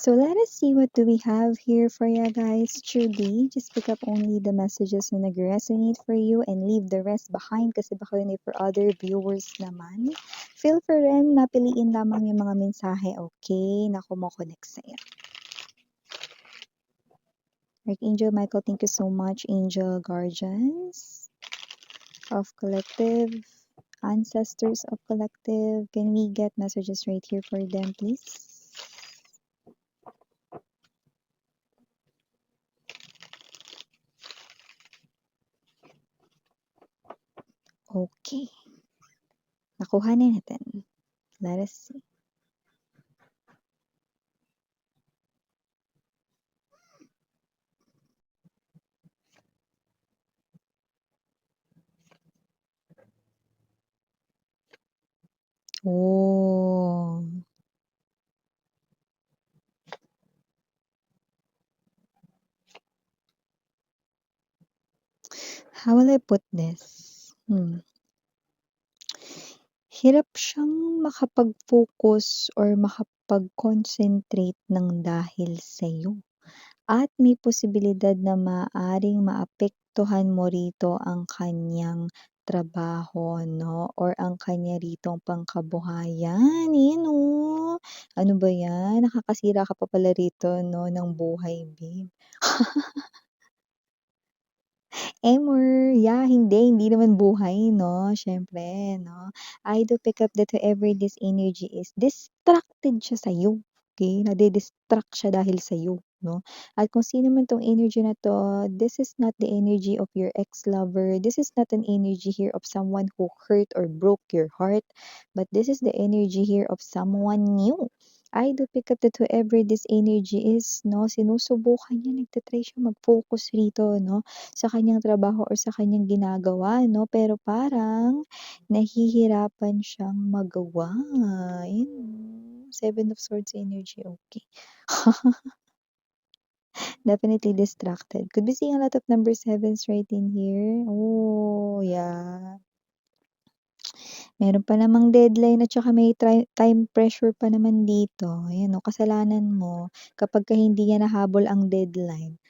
So let us see what do we have here for you guys. Truly, just pick up only the messages na nag-resonate for you and leave the rest behind kasi baka yun ay for other viewers naman. Feel free rin na piliin lamang yung mga mensahe, okay, na kumokonek sa'yo. Archangel Michael, thank you so much. Angel Guardians of Collective, Ancestors of Collective, can we get messages right here for them, please? Okay. Nakuha na natin. Let us see. Oh. How will I put this? Hirap siyang makapag-focus or makapag-concentrate ng dahil sa'yo. At may posibilidad na maaaring maapektuhan mo rito ang kanyang trabaho, no? Or ang kanya ritong pangkabuhayan. Ayan, oh. Ano ba yan? Nakakasira ka pa pala rito, no, ng buhay, babe. Emor, yeah, hindi naman buhay, no? Siyempre, no? I do pick up that whoever this energy is, distracted siya sa'yo. Okay? Nade-distract siya dahil sa'yo, no? At kung sino man tong energy na to, this is not the energy of your ex-lover. This is not an energy here of someone who hurt or broke your heart, but this is the energy here of someone new. I do pick up that whoever this energy is, no, sinusubukan niya, nagtatry siya mag-focus rito, no, sa kanyang trabaho or sa kanyang ginagawa, no, pero parang nahihirapan siyang magawa. Ayun, Seven of Swords energy, okay. Definitely distracted. Could be seeing a lot of number sevens right in here. Oh, yeah. Meron pa namang deadline at saka may time pressure pa naman dito. Ayan, oh, kasalanan mo kapagka hindi niya nahabol ang deadline.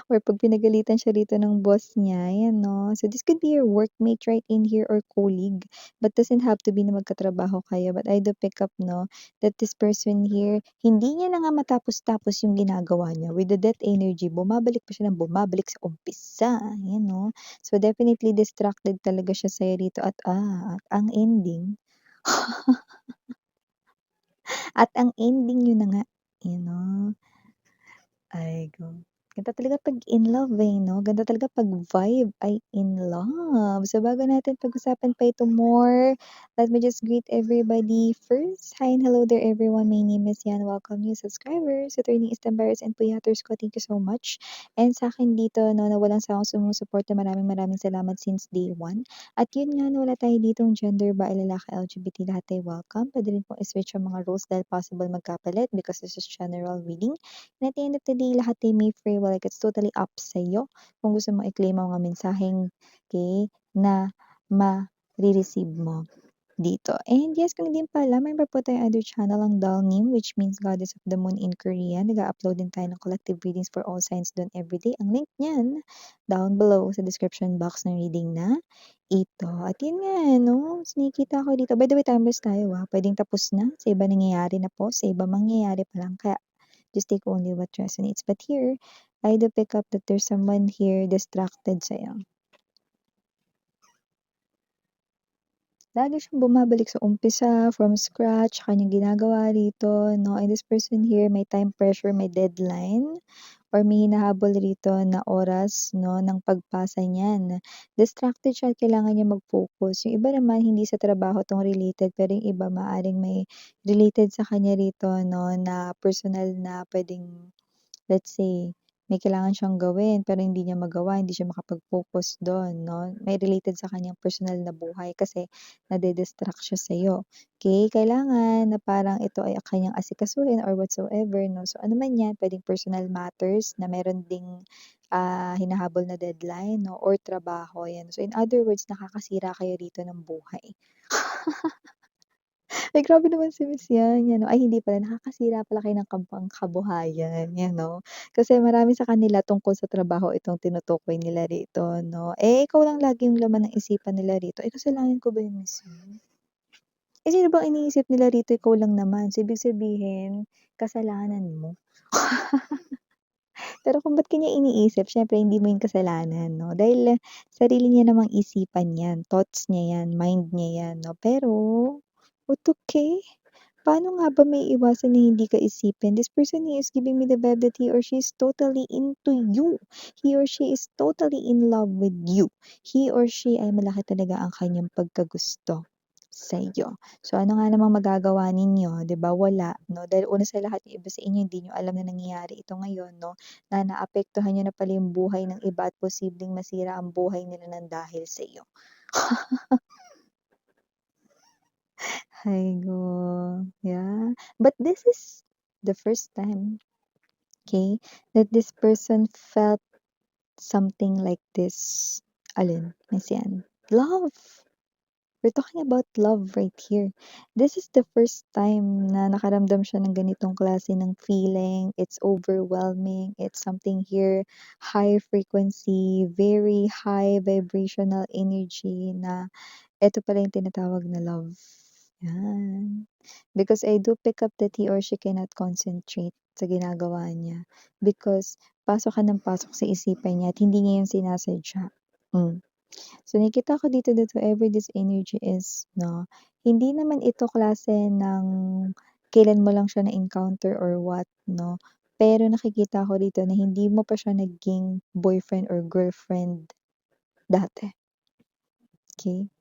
Or 'pag pinagalitan siya rito ng boss niya, ayan 'no. So this could be your workmate right in here or colleague, but doesn't have to be na magkatrabaho kayo. But I do pick up 'no, that this person here, hindi niya na nga matapos-tapos yung ginagawa niya. With the death energy, bumabalik pa siya ng bumabalik sa umpisa, ayan 'no. So definitely distracted talaga siya sa'yo rito at ang ending at ang ending yun na nga, you know. Ay go. Ganda talaga 'pag in love, eh, 'no? Ganda talaga 'pag vibe ay in love. So, bago natin pag-usapan pa ito more, let me just greet everybody first. Hi and hello there everyone. My name is Yan. Welcome new subscribers, returning Istambaras and Puyaters ko. Thank you so much. And sa akin dito 'no, na walang sawang sumusuporta, maraming salamat since day one. At yun nga 'no, wala tayo ditong gender, babae, lalaki, LGBT, lahat ay welcome. Puwede rin pong i-switch ang mga roles dahil possible magkapalit because this is general reading. And at the end of the day, lahat ay may free will. Like, it's totally up sa'yo kung gusto mo i-claim ang mga mensaheng, okay, na ma-re-receive mo dito. And yes, kung hindi pala, mayroon pa po tayong other channel, ang Dalnim, which means Goddess of the Moon in Korean. Nag-upload din tayo ng collective readings for all signs doon everyday. Ang link niyan, down below sa description box ng reading na ito. At yun nga, no, nakikita ko dito. By the way, timeless tayo, pwedeng tapos na, sa iba nangyayari na po, sa iba mangyayari pa lang. Kaya just take only what resonates. But here, I do pick up that there's someone here distracted sa'yo. Lagi siyang bumabalik sa umpisa, from scratch, kanyang ginagawa rito, no? And this person here, may time pressure, may deadline, or may hinahabol rito na oras, no, ng pagpasa niyan. Distracted siya at kailangan niya mag-focus. Yung iba naman, hindi sa trabaho tong related, pero yung iba maaring may related sa kanya rito, no, na personal na pwedeng, let's say, may kailangan siyang gawin pero hindi niya magawa, hindi siya makapag-focus do'n 'no. May related sa kanyang personal na buhay kasi nade-distract siya sa'yo. Okay, kailangan na parang ito ay kanyang asikasuhin or whatsoever 'no. So, ano man 'yan, puwedeng personal matters na meron ding, hinahabol na deadline 'no or trabaho, 'yan. So, in other words, nakakasira kayo rito ng buhay. Ay, grabe naman si Miss 'yan, 'yan 'no. Ay hindi pala, nakakasira pala kayo ng kabuhayan, 'yan 'no. Kasi marami sa kanila tungkol sa trabaho itong tinutukoy nila rito 'no. Eh, ikaw lang lagi yung laman ng isipan nila rito, eh, kasalanan ko ba yun, Miss 'yun? Eh, sino bang iniisip nila rito ikaw lang naman, so ibig sabihin kasalanan mo. Pero kung ba't ka niya iniisip siyempre hindi mo 'yun kasalanan 'no, dahil sarili niya namang isipan 'yan, thoughts niya 'yan, mind niya 'yan 'no. Pero, okey, paano nga ba maiiwasan na hindi ka isipin, "This person he is giving me the vibe that he or she is totally into you. He or she is totally in love with you. He or she ay malaki talaga ang kanyang pagkagusto sa'yo." So, ano nga namang magagawa ninyo, 'di ba, wala 'no, dahil una sa lahat yung iba sa inyo hindi niyo alam na nangyayari ito ngayon 'no, na naapektuhan niyo na pala yung buhay ng iba at posibleng masira ang buhay nila ng dahil sa'yo. Haigo, yeah. But this is the first time, okay, that this person felt something like this. Alin? Miss yan? Love. We're talking about love right here. This is the first time na nakaramdam siya ng ganitong klase ng feeling. It's overwhelming. It's something here, high frequency, very high vibrational energy na eto pala yung tinatawag na love. Yan. Because I do pick up that he or she cannot concentrate sa ginagawa niya. Because pasok ka ng pasok sa isipan niya at hindi niya yun sinasadya. Hmm. So, nakikita ko dito that whoever this energy is, no, hindi naman ito klase ng kailan mo lang siya na-encounter or what, no. Pero nakikita ko dito na hindi mo pa siya naging boyfriend or girlfriend dati. Okay?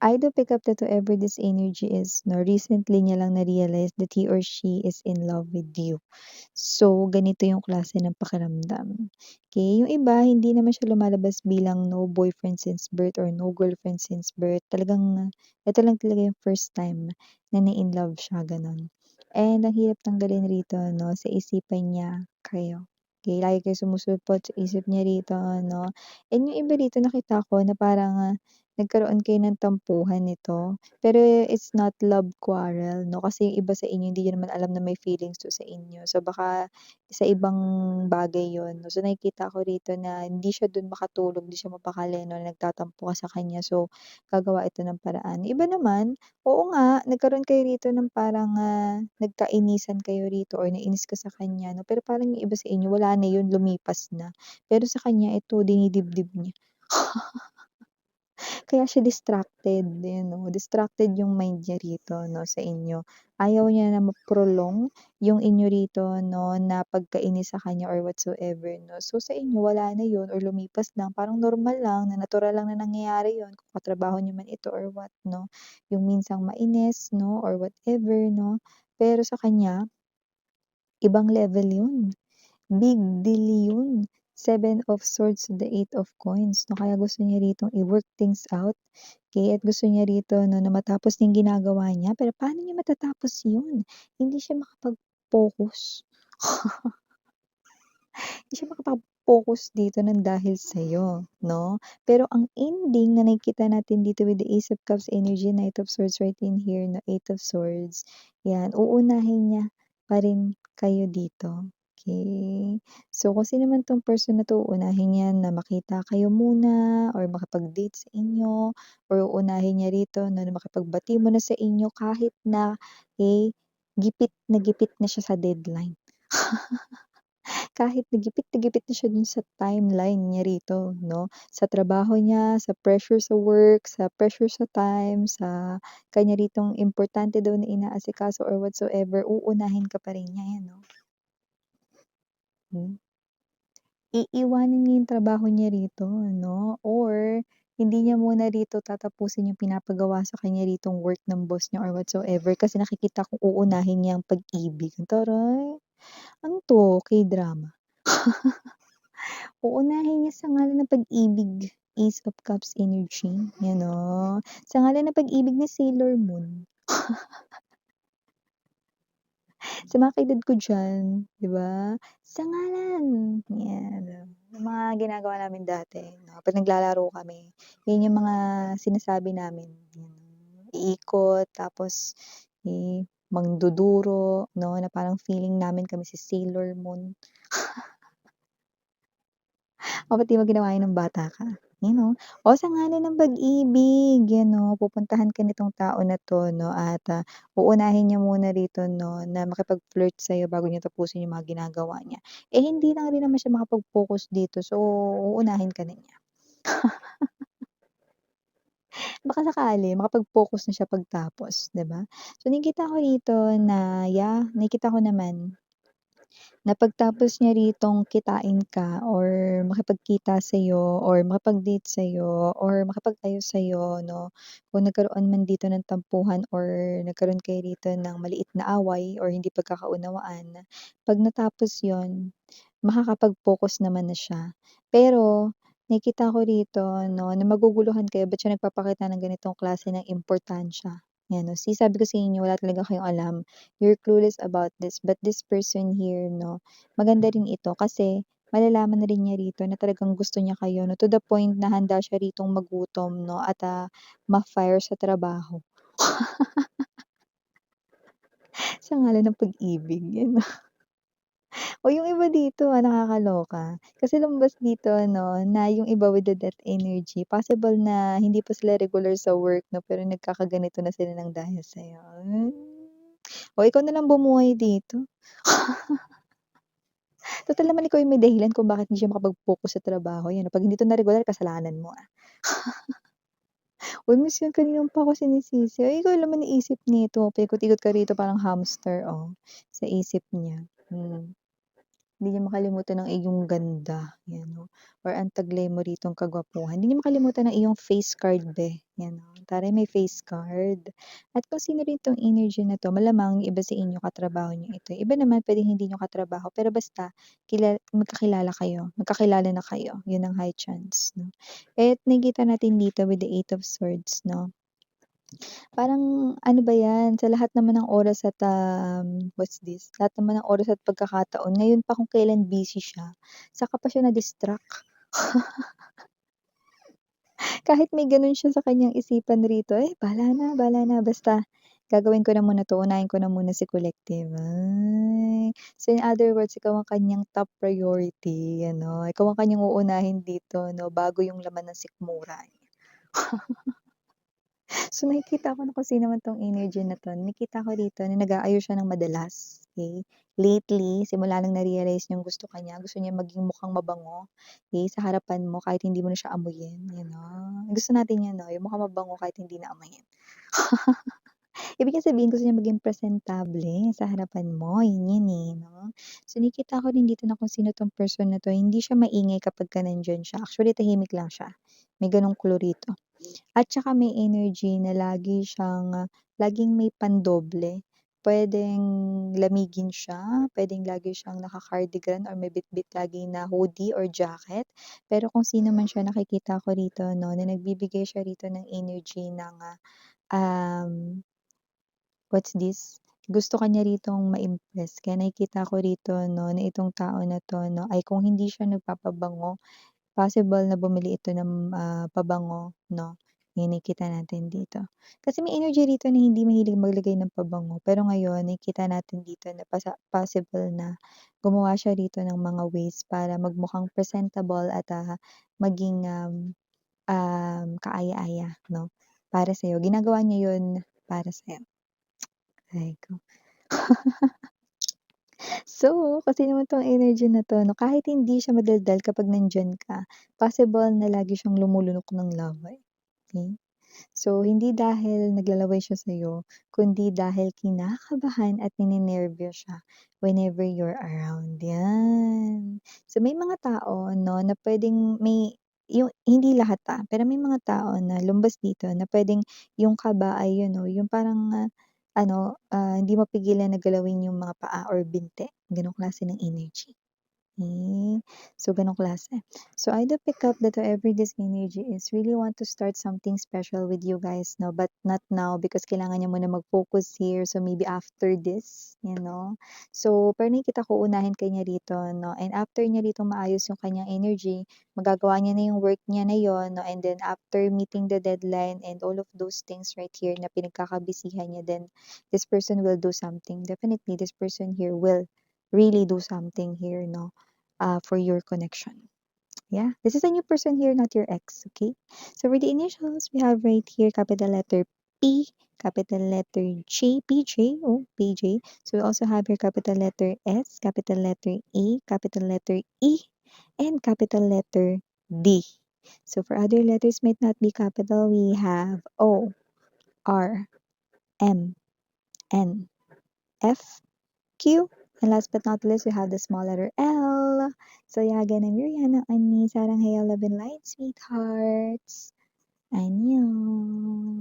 I do pick up that whoever this energy is, no, recently niya lang na-realize that he or she is in love with you. So, ganito yung klase ng pakiramdam. Okay, yung iba hindi naman siya lumalabas bilang no boyfriend since birth or no girlfriend since birth. Talagang ito lang talaga yung first time na na-in-love siya, gano'n. And ang hirap tanggalin rito 'no, sa isipan niya kayo. Okay, lagi kayo sumusupot sa isip niya rito 'no. And yung iba rito nakita ko na parang, nagkaroon kayo ng tampuhan nito, pero it's not love quarrel 'no, kasi yung iba sa inyo hindi niyo naman alam na may feelings 'to sa inyo. So, baka sa ibang bagay yun 'no. So, nakikita ko rito na hindi siya dun makatulog, hindi siya mapakali 'no, na nagtatampo ka sa kanya. So, gagawa ito ng paraan. Iba naman, oo nga, nagkaroon kayo rito ng parang, nagkainisan kayo rito or nainis ka sa kanya 'no, pero parang yung iba sa inyo wala na yun, lumipas na. Pero sa kanya ito dinidibdib niya. Kaya siya distracted, you know, distracted yung mind niya rito 'no, sa inyo. Ayaw niya na ma-prolong yung inyo rito 'no, na pagkainis sa kanya or whatsoever 'no. So, sa inyo wala na yun or lumipas lang, parang normal lang na natural lang na nangyayari yun kung katrabaho niyo man ito or what 'no. Yung minsang mainis 'no or whatever 'no. Pero sa kanya, ibang level yun. Big deal yun. Seven of Swords to the Eight of Coins 'no, kaya gusto niya ritong i-work things out, okey, at gusto niya rito 'no na matapos yung ginagawa niya, pero paano niya matatapos yun? Hindi siya makapag-focus. Hindi siya makapag-focus dito ng dahil sa'yo 'no. Pero ang ending na nakikita natin dito with the Ace of Cups energy, Knight of Swords right in here na Eight of Swords, 'yan, uunahin niya pa rin kayo dito, okey. So, kung sino man 'tong person na 'to, uunahin niya na makita kayo muna or makipag-date sa inyo or uunahin niya rito na makipagbati muna sa inyo kahit na, eh, gipit na siya sa deadline. Kahit na gipit na siya dun sa timeline niya rito 'no, sa trabaho niya, sa pressure sa work, sa pressure sa time, sa kanya ritong importante daw na inaasikaso or whatsoever, uunahin ka pa rin niya, 'yan 'no. Hmm. Iiwanan niya yung trabaho niya rito 'no, or hindi niya muna rito tatapusin yung pinapagawa sa kanya ritong work ng boss niya or whatsoever kasi nakikita kong uunahin niya ang pag-ibig. Taray! Ano 'to, K-drama? Uunahin niya sa ngalan ng pag-ibig, Ace of Cups energy, yan o. Sa ngalan ng pag-ibig ni Sailor Moon. Sa mga ka-edad ko diyan, 'di ba? Sa ngalan, yan, yung mga ginagawa namin dati 'no, 'pag naglalaro kami, yun yung mga sinasabi namin, yan. iikot tapos, mangduduro 'no, na parang feeling namin kami si Sailor Moon. O ba't 'di mo ginawa yun nung bata ka? You know? O sa ngalan ng pag-ibig, yan 'no, pupuntahan ka nitong tao na 'to 'no at, uunahin niya muna rito 'no na makipag-flirt sa'yo bago niya tapusin yung mga ginagawa niya. Eh, hindi lang rin naman siya makapag-focus dito, so uunahin ka na niya. Baka sakali makapag-focus na siya pagtapos, 'di ba? So nakikita ko rito na nakikita ko naman na pagtapos niya ritong kitain ka or makipagkita sa'yo or makipag-date sa'yo or makipag-ayos sa'yo 'no, kung nagkaroon man dito ng tampuhan or nagkaroon kayo rito ng maliit na away or hindi pagkakaunawaan, 'pag natapos yon makakapag-focus naman na siya. Pero nakikita ko rito 'no, na maguguluhan kayo ba't siya nagpapakita ng ganitong klase ng importansya, 'yan 'no. See, sabi ko sa inyo wala talaga kayong alam, you're clueless about this, but this person here 'no, maganda rin ito kasi malalaman na rin niya rito na talagang gusto niya kayo 'no, to the point na handa siya ritong magutom 'no at, ma-fire sa trabaho sa ngalan ng pag-ibig, 'yan. O yung iba dito, nakakaloka. Kasi lumabas dito ano, na yung iba with the death energy, possible na hindi pa sila regular sa work 'no, pero nagkakaganito na sila ng dahil sa'yo. O ikaw na lang bumuhay dito. Total naman ikaw yung may dahilan kung bakit hindi siya makapag-focus sa trabaho, 'yan. 'Pag hindi 'to na regular kasalanan mo, Uy, miss yan kanina pa ako sinisisi. Ay, ikaw lang naman naisip nito, paikot-ikot ka rito parang hamster, sa isip niya. Hindi niya makalimutan ang iyong ganda, 'yan 'no, or ang taglay mo ritong kagwapuhan. Hindi niya makalimutan ang iyong face card be, 'yan 'no, taray may face card. At kung sino rin 'tong energy na 'to, malamang yung iba sa inyo katrabaho niyo ito, iba naman puwedeng hindi niyo katrabaho, pero basta magkakilala na kayo, 'yun ang high chance 'no. At nakikita natin dito with the 8 of Swords 'no, parang ano ba 'yan, sa lahat naman ng oras at, what's this, lahat naman ng oras at pagkakataon, ngayon pa kung kailan busy siya, saka pa siya na-distract. Kahit may gano'n siya sa kanyang isipan rito, "Eh, bahala na, basta gagawin ko na muna 'to, unahin ko na muna si collective." Ay, so in other words, ikaw ang kanyang top priority ano, ikaw ang kanyang uunahin dito 'no, bago yung laman ng sikmura. So, nakikita ko na kung sino man 'tong energy na 'to, nakita ko dito na nag-aayos siya ng madalas, okey. Lately, simula nang na-realize niyang gusto ka niya, gusto niya maging mukhang mabango, okey, sa harapan mo kahit hindi mo na siya amuyin, gano'n. Gusto natin 'yan 'no, yung mukhang mabango kahit hindi na amuyin. Ibig niya sabihin gusto niya maging presentable sa harapan mo, yun yun, no? So, nakikita ko rin dito na kung sino 'tong person na 'to, hindi siya maingay kapagka nandiyan siya, actually tahimik lang siya, may gano'ng clue rito. At saka may energy na laging may pandoble. Puwedeng lamigin siya, puwedeng lagi siyang naka-cardigan or may bitbit lagi na hoodie or jacket. Pero kung sino man siya nakikita ko rito 'no, na nagbibigay siya rito ng energy ng, what's this, gusto ka niya ritong ma-impress. Kaya nakikita ko rito 'no, na itong tao na 'to 'no, ay kung hindi siya nagpapabango, possible na bumili ito ng, pabango 'no, yung nakikita natin dito. Kasi may energy rito na hindi mahilig maglagay ng pabango, pero ngayon nakikita natin dito na possible na gumawa siya rito ng mga ways para magmukhang presentable at, maging, kaaya-aya 'no, para sa'yo. Ginagawa niya yun para sa'yo. Aray ko. So, kasi naman 'tong energy na 'to 'no, kahit hindi siya madaldal kapag nandiyan ka, possible na lagi siyang lumulunok ng laway, okey? So, hindi dahil naglalaway siya sa'yo, kundi dahil kinakabahan at ninenerbyos siya whenever you're around, 'yan. So, may mga tao 'no, na puwedeng yung hindi lahat, pero may mga tao na lumabas dito na puwedeng yung kaba ay yun 'no, yung parang, hindi mapigilan na galawin yung mga paa or binte, gano'ng klase ng energy. So gano'ng klase. So I do pick up that whoever this energy is really want to start something special with you guys, no? But not now because kailangan niya muna mag-focus here. So maybe after this, you know? So pero nakikita ko unahin ka niya rito, no? And after niya rito maayos yung kanyang energy, magagawa niya na yung work niya na yon, no? And then after meeting the deadline and all of those things right here na pinagkakabisihan niya, then this person will do something. Definitely, this person here will really do something here, no? For your connection. Yeah, this is a new person here, not your ex, okay? So for the initials, we have right here capital letter P, capital letter J, PJ, oh, PJ. So we also have here capital letter S, capital letter A, capital letter E, and capital letter D. So for other letters might not be capital, we have O, R, M, N, F, Q. And last but not least, we have the small letter L. So yeah, again, I'm Yuriana Ani. Sarang Heya Love and Light, sweethearts. Annyeong.